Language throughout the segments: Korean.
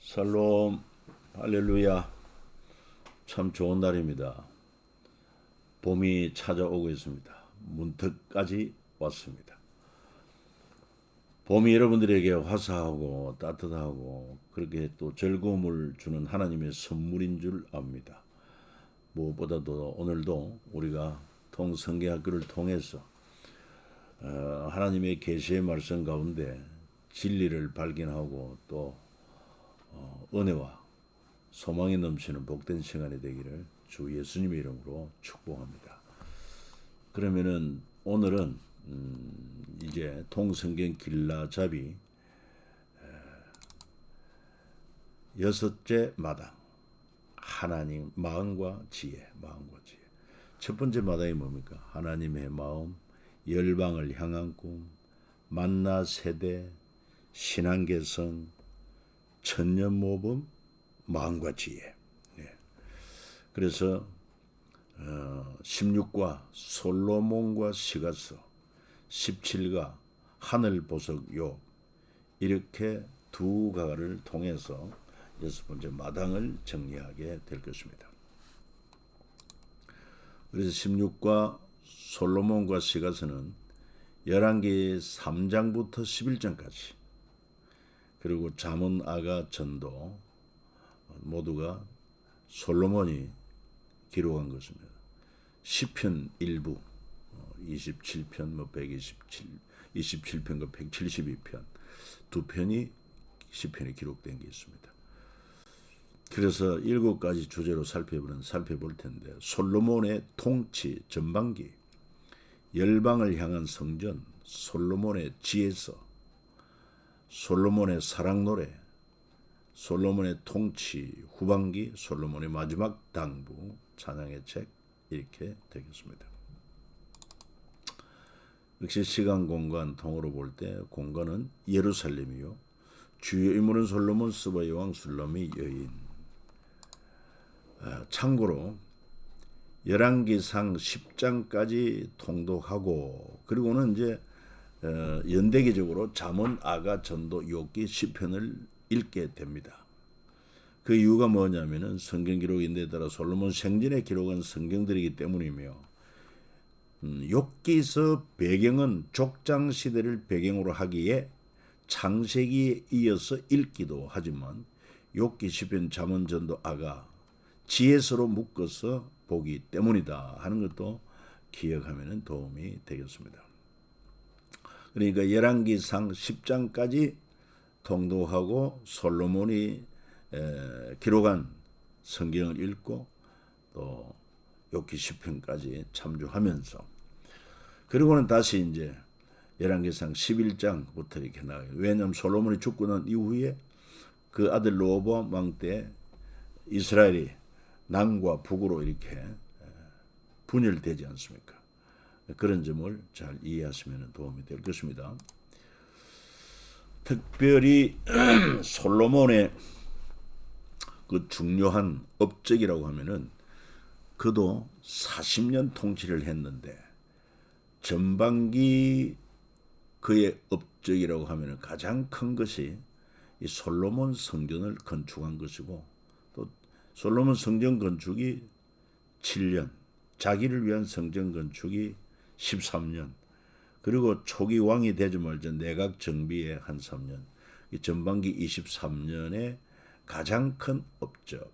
샬롬, 할렐루야. 참 좋은 날입니다. 봄이 찾아오고 있습니다. 문턱까지 왔습니다. 봄이 여러분들에게 화사하고 따뜻하고 그렇게 또 즐거움을 주는 하나님의 선물인 줄 압니다. 무엇보다도 오늘도 우리가 통성경학교를 통해서 하나님의 계시의 말씀 가운데 진리를 발견하고 또 은혜와 소망이 넘치는 복된 시간이 되기를 주 예수님의 이름으로 축복합니다. 그러면은 오늘은 이제 통성경 길라잡이 여섯째 마당, 하나님 마음과 지혜. 첫 번째 마당이 뭡니까? 하나님의 마음, 열방을 향한 꿈, 만나 세대, 신앙개성, 천년모범, 마음과 지혜. 그래서 16과 솔로몬과 시가서, 17가 하늘보석욕, 이렇게 두 가를 통해서 여섯 번째 마당을 정리하게 될 것입니다. 그래서 16과 솔로몬과 시가서는 11개 3장부터 11장까지, 그리고 잠언, 아가, 전도 모두가 솔로몬이 기록한 것입니다. 시편 일부 27편 127편 172편 두 편이 시편에 기록된 게 있습니다. 그래서 7가지 주제로 살펴볼 텐데, 솔로몬의 통치 전반기, 열방을 향한 성전, 솔로몬의 지혜서, 솔로몬의 사랑 노래, 솔로몬의 통치 후반기, 솔로몬의 마지막 당부, 찬양의 책, 이렇게 되겠습니다. 역시 시간 공간 통으로 볼 때 공간은 예루살렘이요, 주요 인물은 솔로몬, 스바의 왕, 술람의 여인. 참고로 열왕기상 10장까지 통독하고, 그리고는 이제 연대기적으로 잠언, 아가, 전도, 욥기, 시편을 읽게 됩니다. 그 이유가 뭐냐면은 성경 기록인데 따라 솔로몬 생전에 기록한 성경들이기 때문이며, 욥기서 배경은 족장 시대를 배경으로 하기에 창세기에 이어서 읽기도 하지만 욥기, 시편, 잠언, 전도, 아가 지혜서로 묶어서 보기 때문이다 하는 것도 기억하면 도움이 되겠습니다. 그러니까 열왕기상 10장까지 통독하고 솔로몬이 기록한 성경을 읽고 또 욥기, 시편까지 참조하면서, 그리고는 다시 이제 열왕기상 11장부터 이렇게 나가요. 왜냐하면 솔로몬이 죽고 난 이후에 그 아들 르호보암 왕 때 이스라엘이 남과 북으로 이렇게 분열되지 않습니까? 그런 점을 잘 이해하시면 도움이 될 것입니다. 특별히 솔로몬의 그 중요한 업적이라고 하면은, 그도 40년 통치를 했는데 전반기 그의 업적이라고 하면은 가장 큰 것이 이 솔로몬 성전을 건축한 것이고, 또 솔로몬 성전 건축이 7년, 자기를 위한 성전 건축이 13년, 그리고 초기 왕이 되지 말자 내각 정비에 한 3년, 이 전반기 23년의 가장 큰 업적,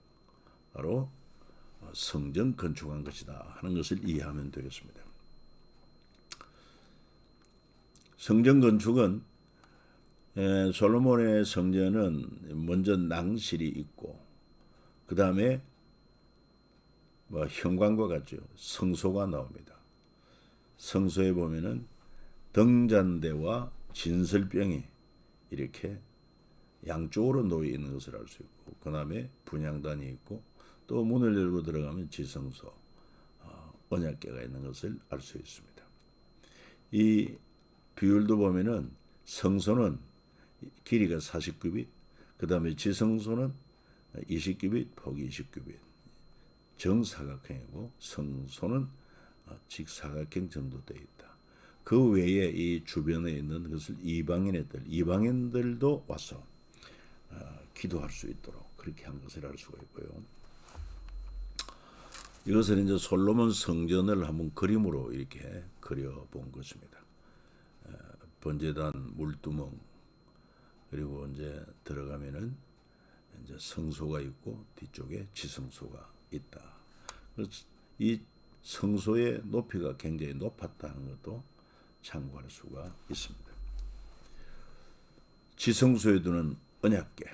바로 성전 건축한 것이다 하는 것을 이해하면 되겠습니다. 성전 건축은 솔로몬의 성전은 먼저 낭실이 있고, 그 다음에 현관과 같죠, 성소가 나옵니다. 성소에 보면은 등잔대와 진설병이 이렇게 양쪽으로 놓여 있는 것을 알 수 있고, 그 다음에 분향단이 있고, 또 문을 열고 들어가면 지성소, 언약궤가 있는 것을 알 수 있습니다. 이 비율도 보면은 성소는 길이가 40규빗, 그 다음에 지성소는 20규빗, 폭이 20규빗, 정사각형이고 성소는 직사각형 정도 되어 있다. 그 외에 이 주변에 있는 것을 이방인들도 와서 기도할 수 있도록 그렇게 한 것을 알 수가 있고요. 이것은 이제 솔로몬 성전을 한번 그림으로 이렇게 그려본 것입니다. 번제단 물두멍, 그리고 이제 들어가면은 이제 성소가 있고 뒤쪽에 지성소가 있다. 그래서 이 성소의 높이가 굉장히 높았다는 것도 참고할 수가 있습니다. 지성소에 두는 언약궤,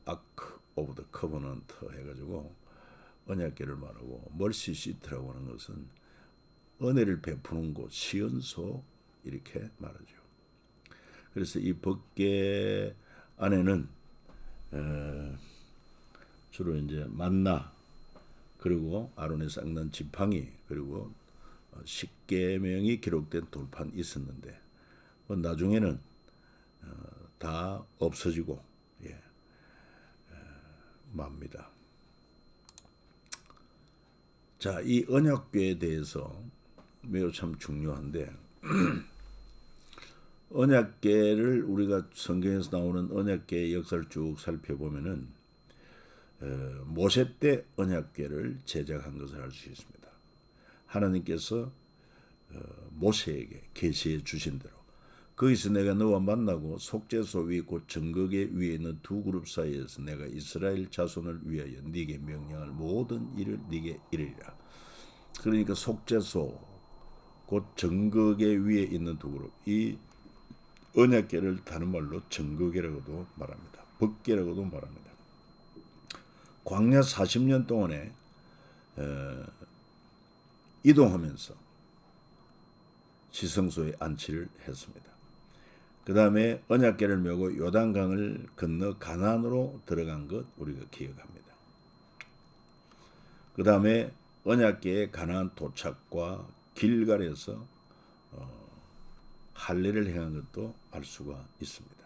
아크 오브 더 커버넌트 해가지고 언약궤를 말하고, 멀시 시트라고 하는 것은 은혜를 베푸는 곳, 시은소 이렇게 말하죠. 그래서 이 법궤 안에는 주로 이제 만나, 그리고 아론의 쌍난 지팡이, 그리고 십계명이 기록된 돌판이 있었는데 나중에는 다 없어지고 맙니다. 자, 이 언약궤에 대해서 매우 참 중요한데 언약궤를 우리가 성경에서 나오는 언약궤의 역사를 쭉 살펴보면은 모세 때 언약궤를 제작한 것을 알 수 있습니다. 하나님께서 모세에게 계시해 주신 대로, 거기서 내가 너와 만나고 속죄소 위 곧 증거궤 위에 있는 두 그룹 사이에서 내가 이스라엘 자손을 위하여 네게 명령할 모든 일을 네게 이르리라. 그러니까 속죄소 곧 증거궤 위에 있는 두 그룹, 이 언약궤를 다른 말로 증거궤라고도 말합니다. 법궤라고도 말합니다. 광야 40년 동안에 이동하면서 지성소에 안치를 했습니다. 그 다음에 언약궤를 메고 요단강을 건너 가나안으로 들어간 것 우리가 기억합니다. 그 다음에 언약궤의 가나안 도착과 길갈에서 할례를 행한 것도 알 수가 있습니다.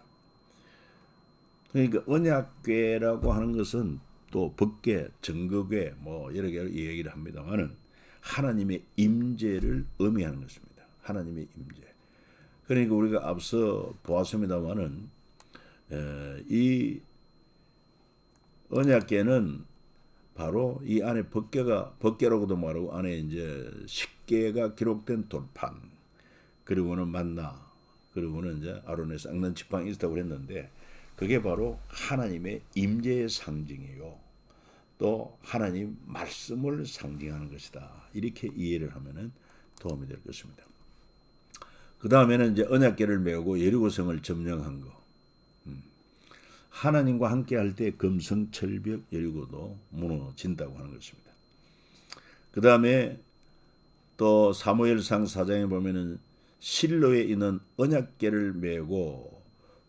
그러니까 언약궤라고 하는 것은 또 법궤, 증거궤 뭐 여러 개 얘기를 합니다만은 하나님의 임재를 의미하는 것입니다. 하나님의 임재. 그러니까 우리가 앞서 보았습니다만은 이 언약궤는 바로 이 안에 법궤라고도 말하고 안에 이제 십계가 기록된 돌판, 그리고는 만나, 그리고는 이제 아론의 쌍난 지팡이 있다고 그랬는데 그게 바로 하나님의 임재의 상징이요, 또 하나님 말씀을 상징하는 것이다. 이렇게 이해를 하면은 도움이 될 것입니다. 그 다음에는 이제 언약궤를 메우고 여리고성을 점령한 거. 하나님과 함께 할 때 금성철벽 여리고도 무너진다고 하는 것입니다. 그 다음에 또 사무엘상 4장에 보면은 실로에 있는 언약궤를 메고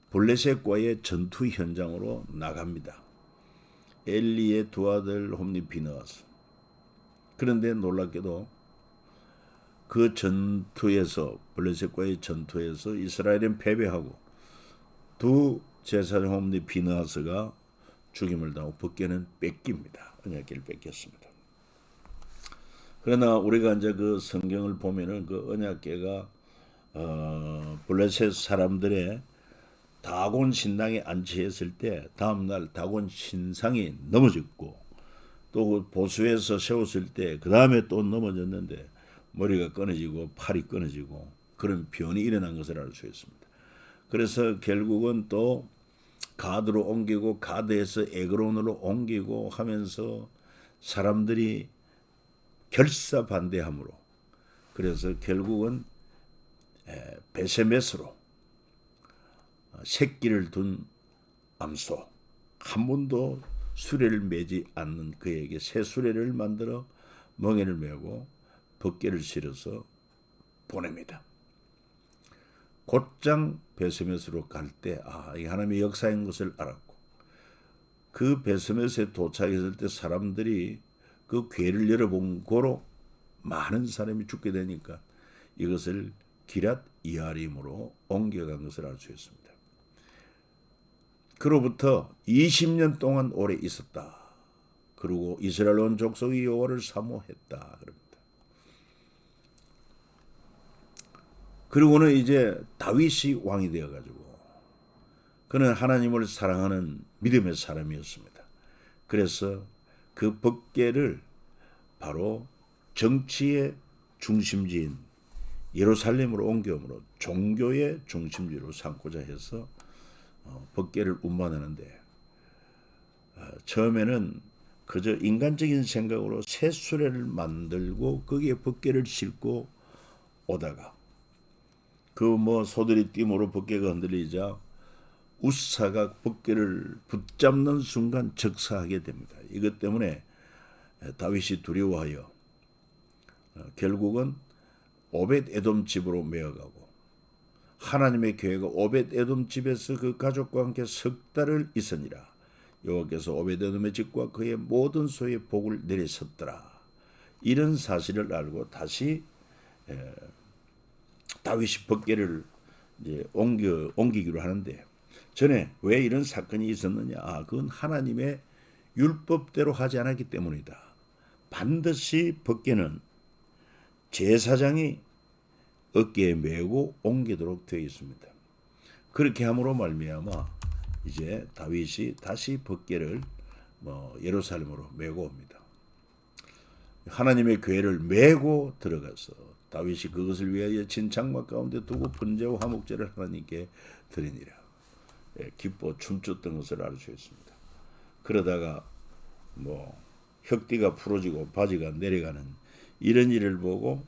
블레셋과의 전투 현장으로 나갑니다. 엘리의 두 아들 홈니 비느하스. 그런데 놀랍게도 그 전투에서, 블레셋과의 전투에서 이스라엘은 패배하고 두 제사장 홈니 비느하스가 죽임을 당하고 법궤는 뺏깁니다. 언약궤를 뺏겼습니다. 그러나 우리가 이제 그 성경을 보면은 그 언약궤가 블레셋 사람들의 다곤 신당에 안치했을 때 다음날 다곤 신상이 넘어졌고, 또 보수에서 세웠을 때 그 다음에 또 넘어졌는데 머리가 끊어지고 팔이 끊어지고 그런 변이 일어난 것을 알 수 있습니다. 그래서 결국은 또 가드로 옮기고 가드에서 에그론으로 옮기고 하면서 사람들이 결사반대함으로, 그래서 결국은 베세메스로 새끼를 둔 암소, 한 번도 수레를 매지 않는 그에게 새 수레를 만들어 멍에를 메고 법궤를 실어서 보냅니다. 곧장 베세메스로 갈 때 이 하나님의 역사인 것을 알았고, 그 베세메스에 도착했을 때 사람들이 그 궤를 열어본 고로 많은 사람이 죽게 되니까 이것을 기랏 이아림으로 옮겨간 것을 알 수 있습니다. 그로부터 20년 동안 오래 있었다. 그리고 이스라엘 온 족속이 여호와를 사모했다. 그럽니다. 그리고는 이제 다윗이 왕이 되어가지고 그는 하나님을 사랑하는 믿음의 사람이었습니다. 그래서 그 법궤를 바로 정치의 중심지인 예루살렘으로 옮겨오므로 종교의 중심지로 삼고자 해서 법궤를 운반하는데, 처음에는 그저 인간적인 생각으로 새 수레를 만들고 거기에 법궤를 싣고 오다가 그 소들이 띠모로 법궤가 흔들리자 우사가 법궤를 붙잡는 순간 적사하게 됩니다. 이것 때문에 다윗이 두려워하여 결국은 오벳 에돔 집으로 메어가고, 하나님의 교회가 오벳 에돔 집에서 그 가족과 함께 석 달을 있으니라. 여호와께서 오벳 에돔의 집과 그의 모든 소에 복을 내리셨더라. 이런 사실을 알고 다시 다윗이 법궤를 이제 옮기기로 하는데, 전에 왜 이런 사건이 있었느냐? 그건 하나님의 율법대로 하지 않았기 때문이다. 반드시 법궤는 제사장이 어깨에 메고 옮기도록 되어 있습니다. 그렇게 함으로 말미암아 이제 다윗이 다시 법궤를 예루살렘으로 메고 옵니다. 하나님의 교회를 메고 들어가서 다윗이 그것을 위하여 진 장막 가운데 두고 번제와 화목제를 하나님께 드리니라. 기뻐 춤췄던 것을 알 수 있습니다. 그러다가 혁띠가 풀어지고 바지가 내려가는 이런 일을 보고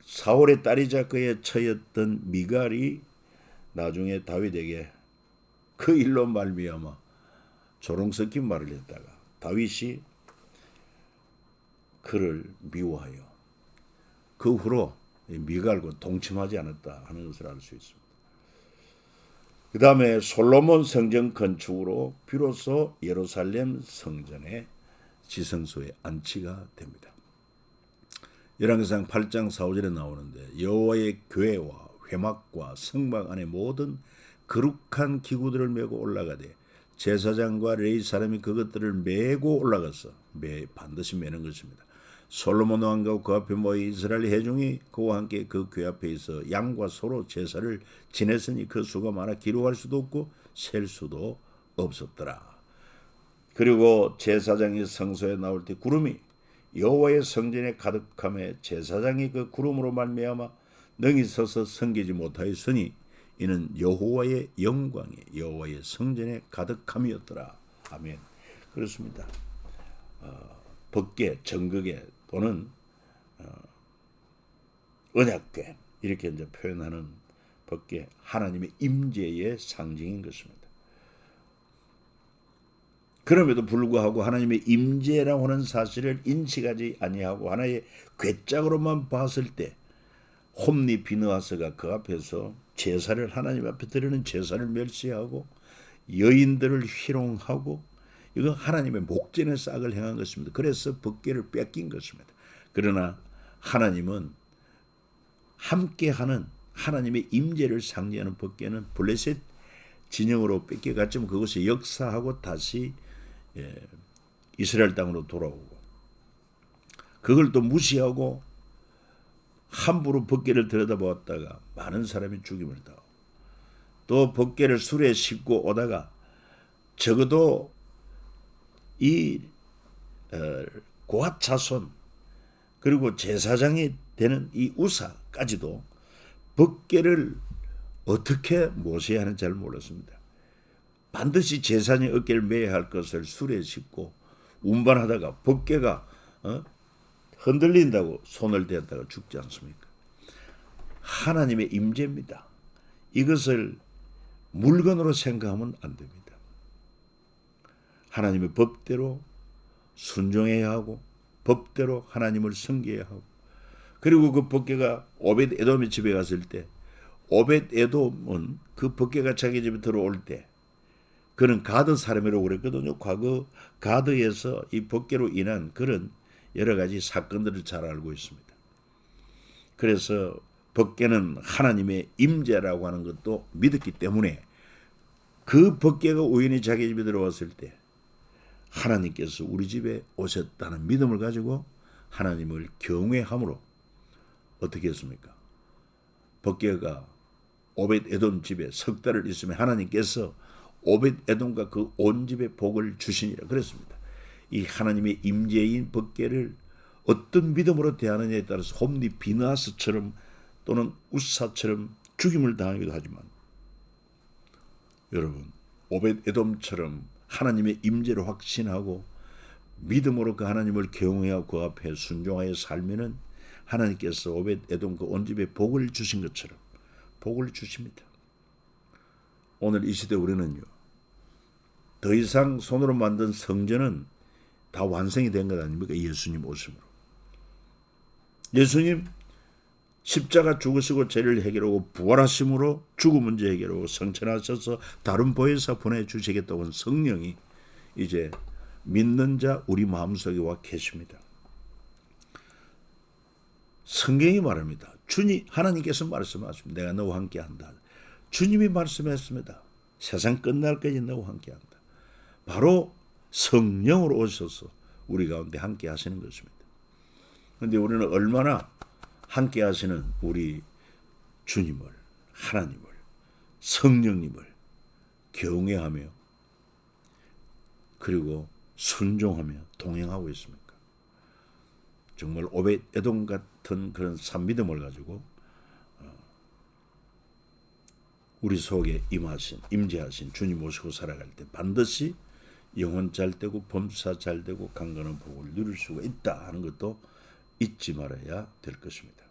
사울의 딸이자 그의 처였던 미갈이 나중에 다윗에게 그 일로 말미암아 조롱 섞인 말을 했다가 다윗이 그를 미워하여 그 후로 미갈과 동침하지 않았다 하는 것을 알 수 있습니다. 그 다음에 솔로몬 성전 건축으로 비로소 예루살렘 성전의 지성소에 안치가 됩니다. 열왕기상 8장 4절에 나오는데, 여호와의 교회와 회막과 성막 안에 모든 거룩한 기구들을 메고 올라가되 제사장과 레위 사람이 그것들을 메고 올라가서 반드시 메는 것입니다. 솔로몬 왕과 그 앞에 모여 이스라엘 회중이 그와 함께 그 궤 앞에 있어 양과 소로 제사를 지냈으니 그 수가 많아 기록할 수도 없고 셀 수도 없었더라. 그리고 제사장이 성소에 나올 때 구름이 여호와의 성전에 가득함에 제사장이 그 구름으로 말미암아 능히 서서 섬기지 못하였으니 이는 여호와의 영광이 여호와의 성전에 가득함이었더라. 아멘. 그렇습니다. 법궤, 정극궤 또는 언약궤 이렇게 이제 표현하는 법궤, 하나님의 임재의 상징인 것입니다. 그럼에도 불구하고 하나님의 임재라고 하는 사실을 인식하지 아니하고 하나의 궤짝으로만 봤을 때 홈리 비느하스가 그 앞에서 제사를 하나님 앞에 드리는 제사를 멸시하고 여인들을 희롱하고 이건 하나님의 목전의 싹을 행한 것입니다. 그래서 법궤를 뺏긴 것입니다. 그러나 하나님은 함께하는 하나님의 임재를 상징하는 법궤는 블레셋 진영으로 뺏겨갔지만 그것이 역사하고 다시 이스라엘 땅으로 돌아오고, 그걸 또 무시하고 함부로 법궤를 들여다보았다가 많은 사람이 죽임을 당하고, 또 법궤를 수레에 싣고 오다가 적어도 이 고핫 자손 그리고 제사장이 되는 이 우사까지도 법궤를 어떻게 모셔야 하는지 잘 몰랐습니다. 반드시 제사장이 어깨를 메야 할 것을 수레에 싣고 운반하다가 법궤가 흔들린다고 손을 대다가 죽지 않습니까? 하나님의 임재입니다. 이것을 물건으로 생각하면 안 됩니다. 하나님의 법대로 순종해야 하고 법대로 하나님을 섬겨야 하고, 그리고 그 법궤가 오벳 에돔의 집에 갔을 때 오벳 에돔은 그 법궤가 자기 집에 들어올 때 그는 가드 사람이라고 그랬거든요. 과거 가드에서 이 법궤로 인한 그런 여러 가지 사건들을 잘 알고 있습니다. 그래서 법궤는 하나님의 임재라고 하는 것도 믿었기 때문에 그 법궤가 우연히 자기 집에 들어왔을 때 하나님께서 우리 집에 오셨다는 믿음을 가지고 하나님을 경외함으로 어떻게 했습니까? 법궤가 오벳 에돔 집에 석 달을 있으면 하나님께서 오벳 에돔과 그 온 집에 복을 주시니라 그랬습니다. 이 하나님의 임재인 법궤를 어떤 믿음으로 대하느냐에 따라서 홈리 비나스처럼 또는 우사처럼 죽임을 당하기도 하지만, 여러분 오벳 에돔처럼 하나님의 임재를 확신하고 믿음으로 그 하나님을 경외하고 그 앞에 순종하여 살면은 하나님께서 오벳 에돔 그 온 집에 복을 주신 것처럼 복을 주십니다. 오늘 이 시대 우리는요, 더 이상 손으로 만든 성전은 다 완성이 된 것 아닙니까? 예수님 오심으로. 예수님 십자가 죽으시고 죄를 해결하고 부활하심으로 죽음 문제 해결하고 성천하셔서 다른 보혜사 보내주시겠다고 한 성령이 이제 믿는 자 우리 마음속에 와 계십니다. 성경이 말합니다. 하나님께서 말씀하십니다. 내가 너와 함께한다. 주님이 말씀했습니다. 세상 끝날까지 너와 함께한다. 바로 성령으로 오셔서 우리 가운데 함께 하시는 것입니다. 그런데 우리는 얼마나 함께 하시는 우리 주님을, 하나님을, 성령님을 경외하며 그리고 순종하며 동행하고 있습니까? 정말 오벳 에돔 같은 그런 산믿음을 가지고 우리 속에 임재하신 주님 모시고 살아갈 때 반드시 영혼 잘되고 범사 잘되고 강건한 복을 누릴 수가 있다 하는 것도 잊지 말아야 될 것입니다.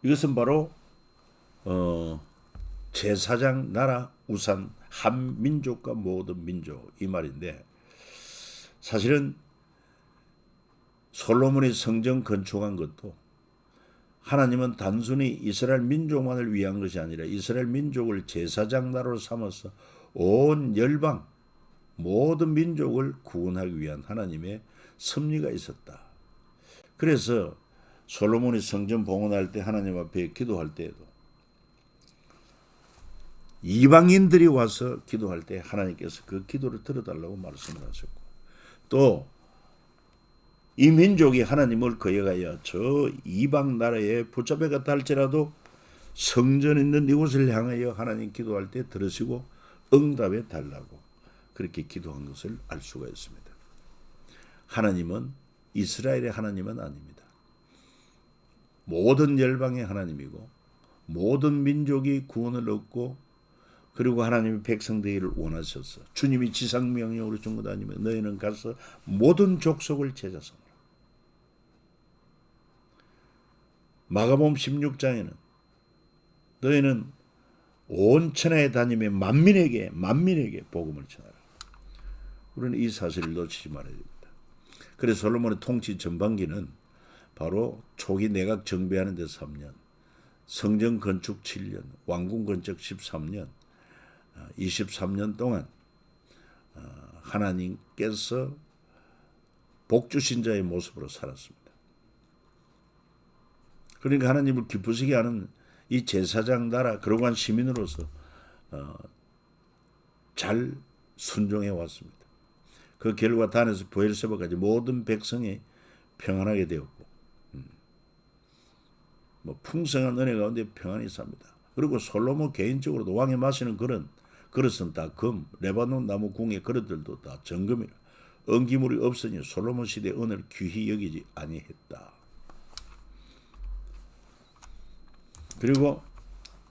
이것은 바로 제사장 나라 우산 한 민족과 모든 민족 이 말인데, 사실은 솔로몬이 성전 건축한 것도 하나님은 단순히 이스라엘 민족만을 위한 것이 아니라 이스라엘 민족을 제사장 나라로 삼아서 온 열방 모든 민족을 구원하기 위한 하나님의 섭리가 있었다. 그래서 솔로몬이 성전 봉헌할 때 하나님 앞에 기도할 때에도 이방인들이 와서 기도할 때 하나님께서 그 기도를 들어달라고 말씀을 하셨고, 또 이 민족이 하나님을 거역하여 저 이방 나라에 붙잡혀갔다 할지라도 성전 있는 이곳을 향하여 하나님 기도할 때 들으시고 응답해 달라고 그렇게 기도한 것을 알 수가 있습니다. 하나님은 이스라엘의 하나님은 아닙니다. 모든 열방의 하나님이고 모든 민족이 구원을 얻고 그리고 하나님의 백성 되기를 원하셔서 주님이 지상명령으로 준 것 아니면 너희는 가서 모든 족속을 제자 삼으라. 마가복음 16장에는 너희는 온 천하에 다니며 만민에게 복음을 전하라. 우리는 이 사실을 놓치지 말아야 됩니다. 그래서 솔로몬의 통치 전반기는 바로 초기 내각 정비하는 데 3년, 성전 건축 7년, 왕궁 건축 13년, 23년 동안 하나님께서 복 주신 자의 모습으로 살았습니다. 그러니까 하나님을 기쁘시게 하는 이 제사장 나라 거룩한 시민으로서 잘 순종해 왔습니다. 그 결과 단에서 브엘세바까지 모든 백성이 평안하게 되었고 풍성한 은혜 가운데 평안히 삽니다. 그리고 솔로몬 개인적으로도 왕이 마시는 그릇은 다 금, 레바논 나무 궁의 그릇들도 다 정금이라 엉기물이 없으니 솔로몬 시대의 은혜를 귀히 여기지 아니했다. 그리고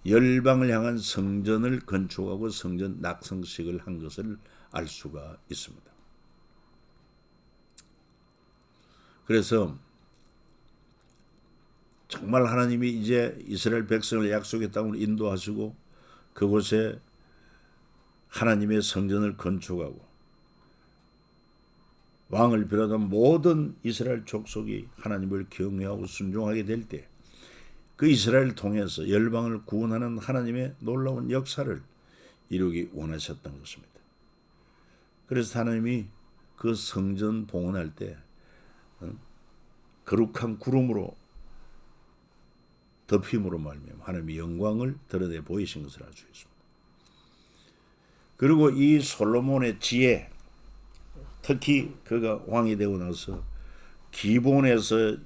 열방을 향한 성전을 건축하고 성전 낙성식을 한 것을 알 수가 있습니다. 그래서 정말 하나님이 이제 이스라엘 백성을 약속의 땅으로 인도하시고 그곳에 하나님의 성전을 건축하고 왕을 비롯한 모든 이스라엘 족속이 하나님을 경외하고 순종하게 될 때 그 이스라엘을 통해서 열방을 구원하는 하나님의 놀라운 역사를 이루기 원하셨던 것입니다. 그래서 하나님이 그 성전 봉헌할 때 거룩한 구름으로 덮임으로 말미암아 하나님의 영광을 드러내 보이신 것을 알 수 있습니다. 그리고 이 솔로몬의 지혜, 특히 그가 왕이 되고 나서 기본에서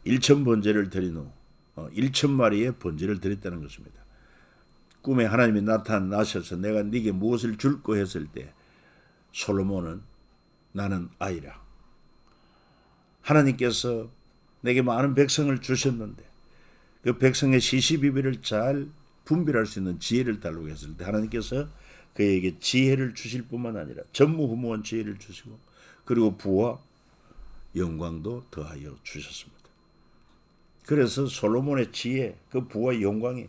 1,000번제를 드린 후 1,000마리의 번제를 드렸다는 것입니다. 꿈에 하나님이 나타나셔서 내가 네게 무엇을 줄까 했을 때 솔로몬은 나는 아이라. 하나님께서 내게 많은 백성을 주셨는데 그 백성의 시시비비를 잘 분별할 수 있는 지혜를 달라고 했을 때 하나님께서 그에게 지혜를 주실 뿐만 아니라 전무후무한 지혜를 주시고 그리고 부와 영광도 더하여 주셨습니다. 그래서 솔로몬의 지혜, 그 부와 영광이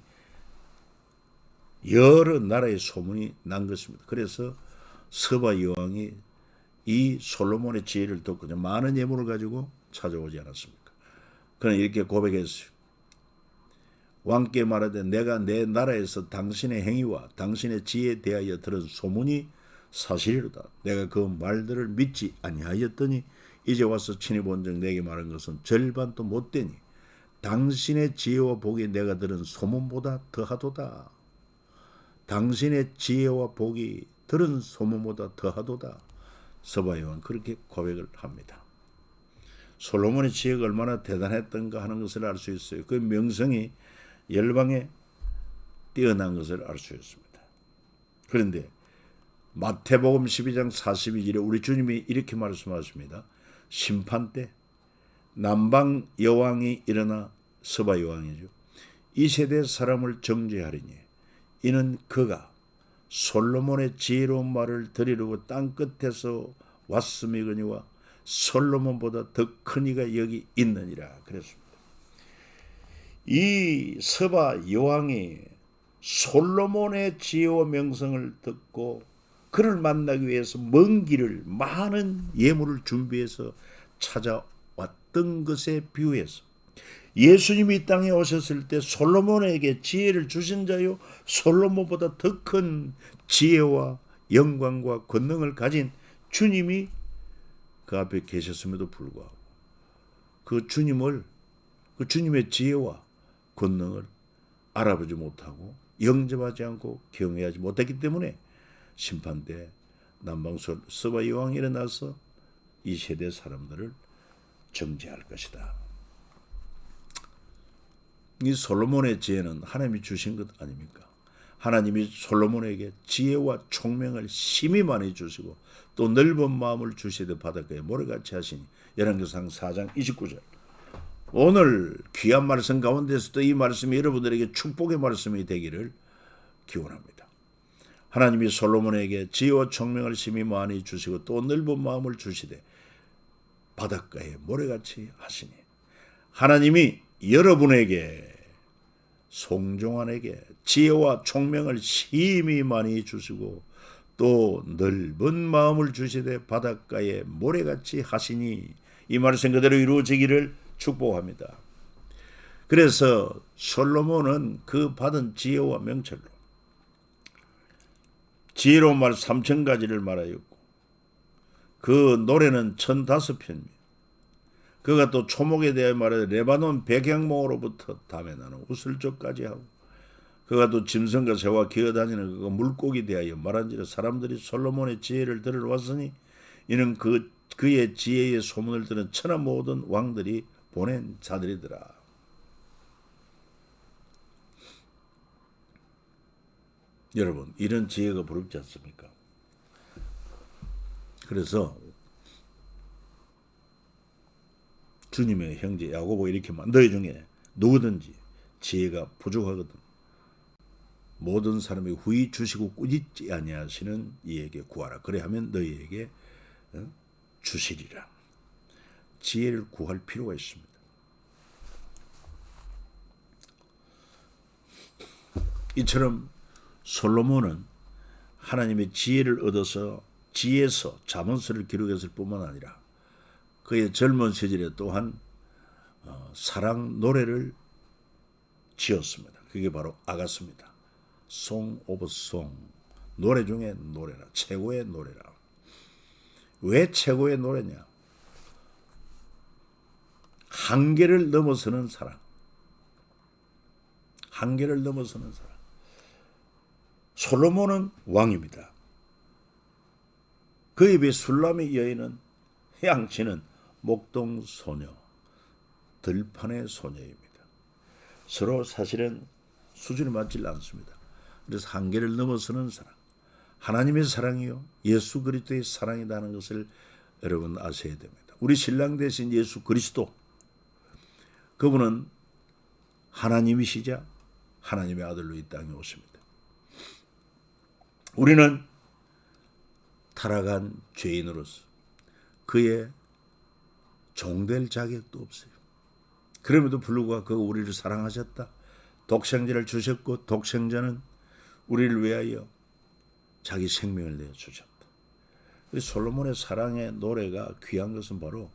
여러 나라의 소문이 난 것입니다. 그래서 서바 여왕이 이 솔로몬의 지혜를 듣고 많은 예물을 가지고 찾아오지 않았습니까? 그는 이렇게 고백했어요. 왕께 말하되 내가 내 나라에서 당신의 행위와 당신의 지혜에 대하여 들은 소문이 사실이로다. 내가 그 말들을 믿지 아니하였더니 이제 와서 친히 본즉 내게 말한 것은 절반도 못되니 당신의 지혜와 복이 내가 들은 소문보다 더하도다. 당신의 지혜와 복이 들은 소문보다 더하도다. 서바 여왕은 그렇게 고백을 합니다. 솔로몬의 지혜가 얼마나 대단했던가 하는 것을 알 수 있어요. 그 명성이 열방에 뛰어난 것을 알 수 있습니다. 그런데 마태복음 12장 42절에 우리 주님이 이렇게 말씀하십니다. 심판 때 남방 여왕이 일어나 서바 여왕이죠. 이 세대 사람을 정죄하리니 이는 그가 솔로몬의 지혜로운 말을 들으려고 땅끝에서 왔음이거니와 솔로몬보다 더 큰 이가 여기 있느니라 그랬습니다. 이 서바 여왕이 솔로몬의 지혜와 명성을 듣고 그를 만나기 위해서 먼 길을 많은 예물을 준비해서 찾아왔던 것에 비유해서 예수님이 이 땅에 오셨을 때 솔로몬에게 지혜를 주신 자요 솔로몬보다 더 큰 지혜와 영광과 권능을 가진 주님이 그 앞에 계셨음에도 불구하고 그 주님의 지혜와 권능을 알아보지 못하고 영접하지 않고 경외하지 못했기 때문에 심판 때 남방 서바 여왕이 일어나서 이 세대 사람들을 정죄할 것이다. 이 솔로몬의 지혜는 하나님이 주신 것 아닙니까? 하나님이 솔로몬에게 지혜와 총명을 심히 많이 주시고 또 넓은 마음을 주시되 바닷가에 모래같이 하시니 열왕기상 4장 29절. 오늘 귀한 말씀 가운데서도 이 말씀이 여러분들에게 축복의 말씀이 되기를 기원합니다. 하나님이 솔로몬에게 지혜와 총명을 심히 많이 주시고 또 넓은 마음을 주시되 바닷가에 모래같이 하시니 하나님이 여러분에게 송종환에게 지혜와 총명을 심히 많이 주시고 또 넓은 마음을 주시되 바닷가에 모래같이 하시니 이 말씀 그대로 이루어지기를 축복합니다. 그래서 솔로몬은 그 받은 지혜와 명철로 지혜로운 말 3,000가지를 말하였고 그 노래는 1,005편입니다. 그가 또 초목에 대해 말해 레바논 백향목으로부터 담에 나는 우슬조까지 하고 그가 또 짐승과 새와 기어다니는 그 물고기 대하여 말한지라 사람들이 솔로몬의 지혜를 들으러 왔으니 이는 그의 지혜의 소문을 들은 천하 모든 왕들이 보낸 자들이더라. 여러분 이런 지혜가 부럽지 않습니까? 그래서 주님의 형제 야고보 이렇게 말 너희 중에 누구든지 지혜가 부족하거든 모든 사람이 후히 주시고 꾸짖지 아니하시는 이에게 구하라. 그래야면 너희에게 주시리라. 지혜를 구할 필요가 있습니다. 이처럼 솔로몬은 하나님의 지혜를 얻어서 지혜서 잠언서를 기록했을 뿐만 아니라 그의 젊은 시절에 또한 사랑 노래를 지었습니다. 그게 바로 아가스입니다. Song of Song, 노래 중에 노래라, 최고의 노래라. 왜 최고의 노래냐? 한계를 넘어서는 사랑, 한계를 넘어서는 사랑. 솔로몬은 왕입니다. 그에 비해 술람의 여인은 헤양치는 목동 소녀, 들판의 소녀입니다. 서로 사실은 수준이 맞지 않습니다. 그래서 한계를 넘어서는 사랑, 하나님의 사랑이요 예수 그리스도의 사랑이라는 것을 여러분 아셔야 됩니다. 우리 신랑 대신 예수 그리스도, 그분은 하나님이시자 하나님의 아들로 이 땅에 오십니다. 우리는 타락한 죄인으로서 그의 종될 자격도 없어요. 그럼에도 불구하고 그가 우리를 사랑하셨다. 독생자를 주셨고 독생자는 우리를 위하여 자기 생명을 내어주셨다. 솔로몬의 사랑의 노래가 귀한 것은 바로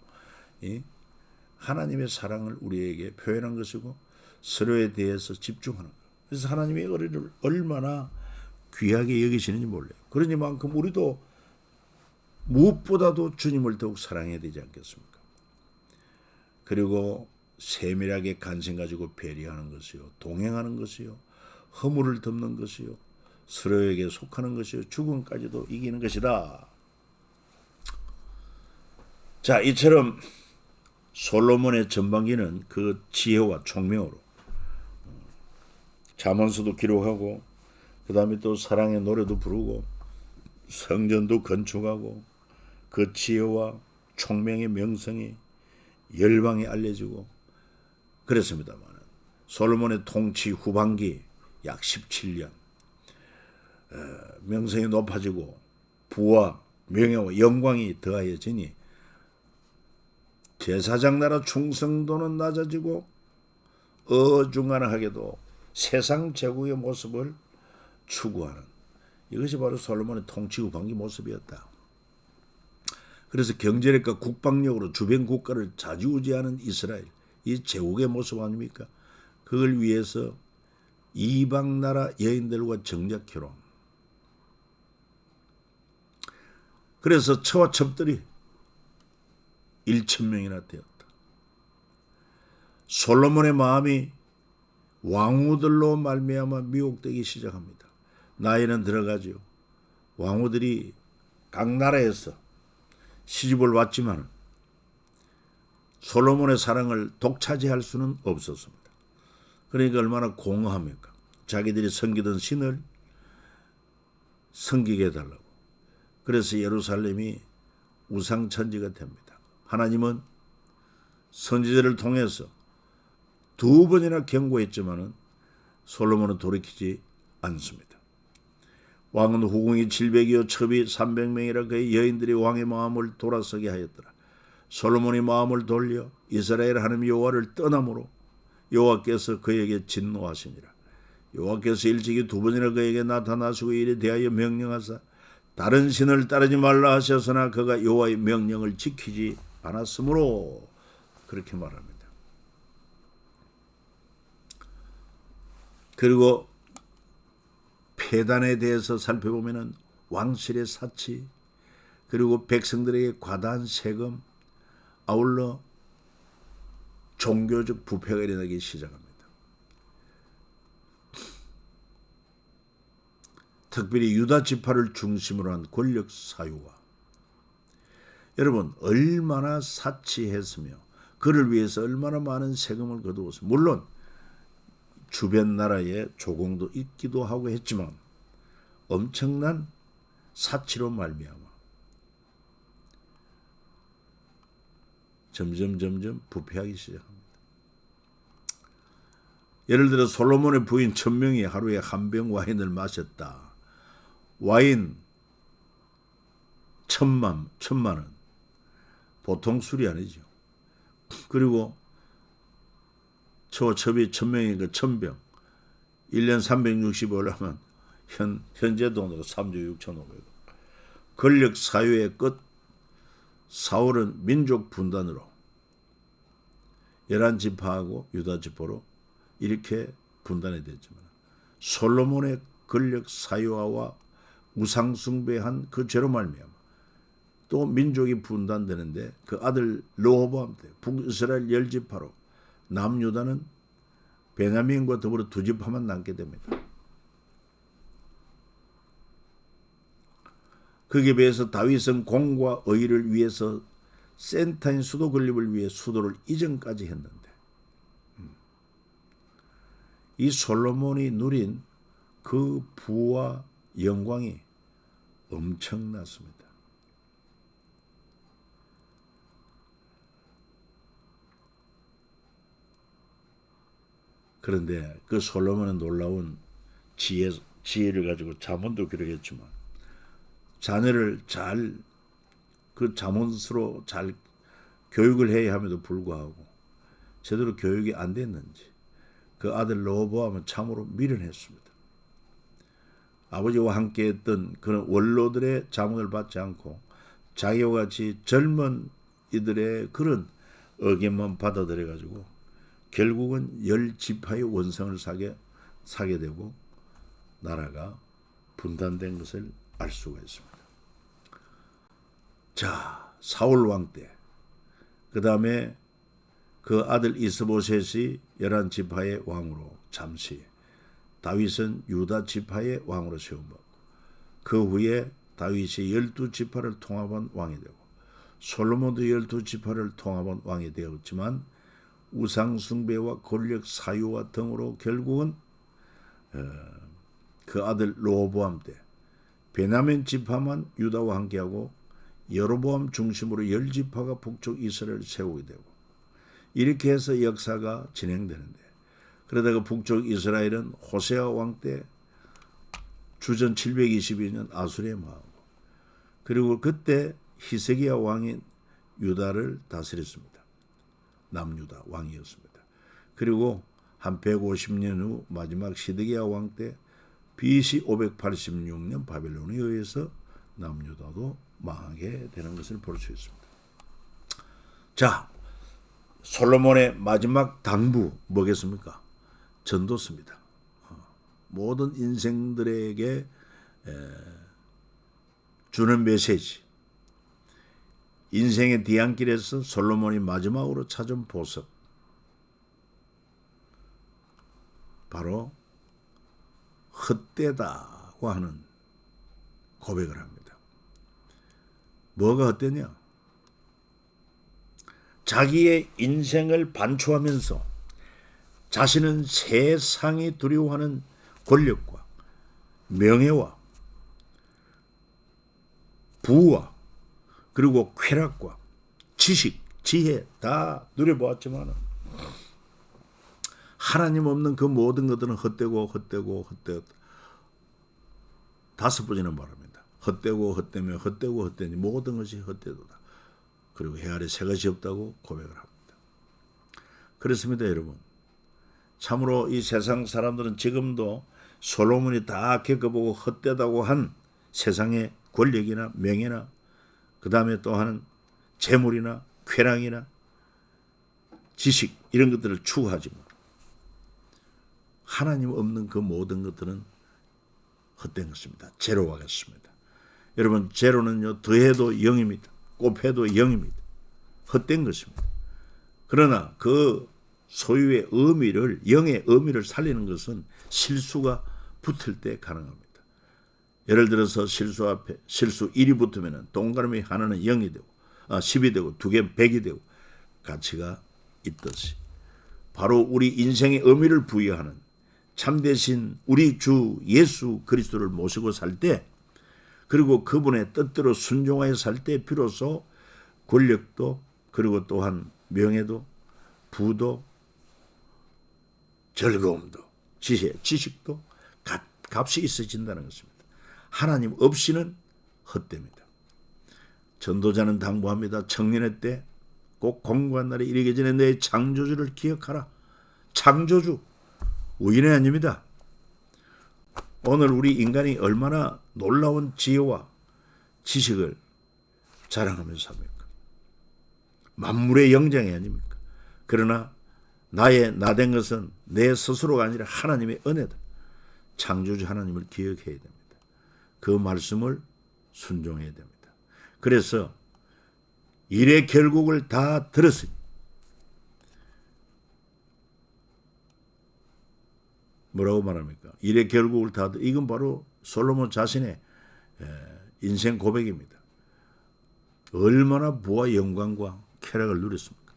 하나님의 사랑을 우리에게 표현한 것이고 서로에 대해서 집중하는 거예요. 그래서 하나님이 우리를 얼마나 귀하게 여기시는지 몰라요. 그러니만큼 우리도 무엇보다도 주님을 더욱 사랑해야 되지 않겠습니까? 그리고 세밀하게 관심 가지고 배려하는 것이요, 동행하는 것이요, 허물을 덮는 것이요, 서로에게 속하는 것이요, 죽음까지도 이기는 것이다. 자, 이처럼 솔로몬의 전반기는 그 지혜와 총명으로 잠언서도 기록하고 그 다음에 또 사랑의 노래도 부르고 성전도 건축하고 그 지혜와 총명의 명성이 열방에 알려지고 그랬습니다만 솔로몬의 통치 후반기 약 17년 명성이 높아지고 부와 명예와 영광이 더하여지니 제사장 나라 충성도는 낮아지고 어중간하게도 세상 제국의 모습을 추구하는, 이것이 바로 솔로몬의 통치 후반기 모습이었다. 그래서 경제력과 국방력으로 주변 국가를 좌지우지하는 이스라엘, 이 제국의 모습 아닙니까? 그걸 위해서 이방 나라 여인들과 정작 결혼. 그래서 처와 첩들이 1,000명이나 되었다. 솔로몬의 마음이 왕후들로 말미암아 미혹되기 시작합니다. 나이는 들어가지요. 왕후들이 각 나라에서 시집을 왔지만 솔로몬의 사랑을 독차지할 수는 없었습니다. 그러니까 얼마나 공허합니까? 자기들이 섬기던 신을 섬기게 해달라고. 그래서 예루살렘이 우상천지가 됩니다. 하나님은 선지자를 통해서 2번이나 경고했지만 솔로몬은 돌이키지 않습니다. 왕은 후궁이 700이요 첩이 300명이라 그의 여인들이 왕의 마음을 돌아서게 하였더라. 솔로몬이 마음을 돌려 이스라엘 하나님 여호와를 떠남으로 여호와께서 그에게 진노하시니라. 여호와께서 일찍이 2번이나 그에게 나타나시고 이에 대하여 명령하사 다른 신을 따르지 말라 하셨으나 그가 여호와의 명령을 지키지 않았으므로, 그렇게 말합니다. 그리고 폐단에 대해서 살펴보면 왕실의 사치, 그리고 백성들에게 과다한 세금, 아울러 종교적 부패가 일어나기 시작합니다. 특별히 유다 지파를 중심으로 한 권력 사유와, 여러분 얼마나 사치했으며 그를 위해서 얼마나 많은 세금을 거두었으며, 물론 주변 나라에 조공도 있기도 하고 했지만 엄청난 사치로 말미암아 점점 부패하기 시작합니다. 예를 들어 솔로몬의 부인 1,000명이 하루에 한 병 와인을 마셨다. 와인 1,000만 원, 보통 술이 아니죠. 그리고 첩이 1,000명이니까 1,000병, 1년 360을 하면 현재 돈으로 3조 6,500원. 권력 사유의 끝, 사울은 민족 분단으로 11지파하고 유다지파로 이렇게 분단이 됐지만 솔로몬의 권력 사유화와 우상숭배한 그 죄로 말미암아 또 민족이 분단되는데 그 아들 르호보암 때 북이스라엘 10지파로 남유다는 베냐민과 더불어 2지파만 남게 됩니다. 거기에 비해서 다윗은 공과 의를 위해서 센터인 수도 건립을 위해 수도를 이전까지 했는데 이 솔로몬이 누린 그 부와 영광이 엄청났습니다. 그런데 그 솔로몬의 놀라운 지혜를 가지고 잠언도 그러겠지만 자녀를 잘 그 잠언스로 잘 교육을 해야 함에도 불구하고 제대로 교육이 안 됐는지 그 아들 르호보암은 참으로 미련했습니다. 아버지와 함께 했던 그런 원로들의 자문을 받지 않고 자기와 같이 젊은 이들의 그런 의견만 받아들여 가지고 결국은 10지파의 원성을 사게 되고 나라가 분단된 것을 알 수가 있습니다. 자, 사울 왕 때, 그 다음에 그 아들 이스보셋이 11지파의 왕으로 잠시, 다윗은 유다 지파의 왕으로 세움받고 그 후에 다윗이 12지파를 통합한 왕이 되고 솔로몬도 12지파를 통합한 왕이 되었지만 우상 숭배와 권력 사유와 등으로 결국은 그 아들 르호보암 때 베냐민 지파만 유다와 함께하고 여로보암 중심으로 10지파가 북쪽 이스라엘을 세우게 되고 이렇게 해서 역사가 진행되는데 그러다가 북쪽 이스라엘은 호세아 왕 때 주전 722년 아수르에 망하고 그리고 그때 히스기야 왕인 유다를 다스렸습니다. 남유다 왕이었습니다. 그리고 한 150년 후 마지막 시드기야 왕 때 BC 586년 바벨론에 의해서 남유다도 망하게 되는 것을 볼 수 있습니다. 자, 솔로몬의 마지막 당부 뭐겠습니까? 전도서입니다. 모든 인생들에게 주는 메시지. 인생의 뒤안길에서 솔로몬이 마지막으로 찾은 보석. 바로 헛되다고 하는 고백을 합니다. 뭐가 헛되냐? 자기의 인생을 반추하면서 자신은 세상이 두려워하는 권력과 명예와 부와 그리고 쾌락과 지식, 지혜 다 누려보았지만 하나님 없는 그 모든 것들은 헛되고 5번이나 말합니다. 헛되고 헛되며 헛되고 헛되니 모든 것이 헛되도다. 그리고 해 아래 새 것이 없다고 고백을 합니다. 그렇습니다, 여러분. 참으로 이 세상 사람들은 지금도 솔로몬이 다 겪어보고 헛되다고 한 세상의 권력이나 명예나 그 다음에 또한 재물이나 쾌락이나 지식 이런 것들을 추구하지만 하나님 없는 그 모든 것들은 헛된 것입니다. 제로와 같습니다. 여러분 제로는요 더해도 0입니다. 곱해도 0입니다. 헛된 것입니다. 그러나 그 소유의 의미를 영의 의미를 살리는 것은 실수가 붙을 때 가능합니다. 예를 들어서 실수 앞에 실수 1이 붙으면 동그라미 하나는 0이 되고 10이 되고 2개는 100이 되고 가치가 있듯이 바로 우리 인생의 의미를 부여하는 참되신 우리 주 예수 그리스도를 모시고 살 때 그리고 그분의 뜻대로 순종하여 살 때 비로소 권력도 그리고 또한 명예도 부도 즐거움도 지혜, 지식도 값이 있어진다는 것입니다. 하나님 없이는 헛됩니다. 전도자는 당부합니다. 청년의 때 꼭 공고한 날이 이르기 전에 내 창조주를 기억하라. 창조주 우연이 아닙니다. 오늘 우리 인간이 얼마나 놀라운 지혜와 지식을 자랑하면서 삽니까? 만물의 영장이 아닙니까? 그러나 나된 것은 내 스스로가 아니라 하나님의 은혜다. 창조주 하나님을 기억해야 됩니다. 그 말씀을 순종해야 됩니다. 그래서 일의 결국을 다 들었으니 뭐라고 말합니까? 일의 결국을 다 이건 바로 솔로몬 자신의 인생 고백입니다. 얼마나 부와 영광과 쾌락을 누렸습니까?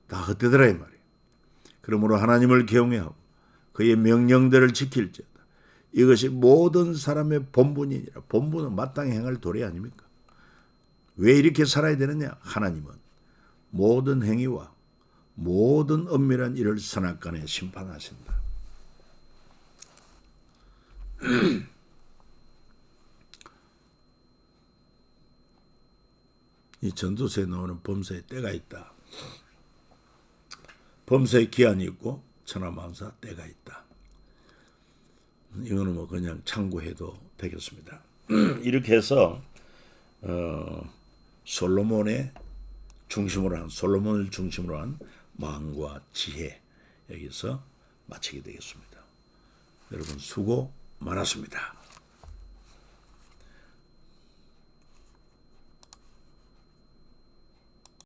다 헛되더라 이 말이에요. 그러므로 하나님을 경외하고 그의 명령들을 지킬지어다. 이것이 모든 사람의 본분이니라. 본분은 마땅히 행할 도리 아닙니까? 왜 이렇게 살아야 되느냐? 하나님은 모든 행위와 모든 엄밀한 일을 선악간에 심판하신다. 이 전도서에 나오는 범사에 때가 있다. 범사에 기한이 있고 천하만사 때가 있다. 이거는 뭐 그냥 참고해도 되겠습니다. 이렇게 해서 솔로몬을 중심으로 한 마음과 지혜 여기서 마치게 되겠습니다. 여러분 수고 많았습니다.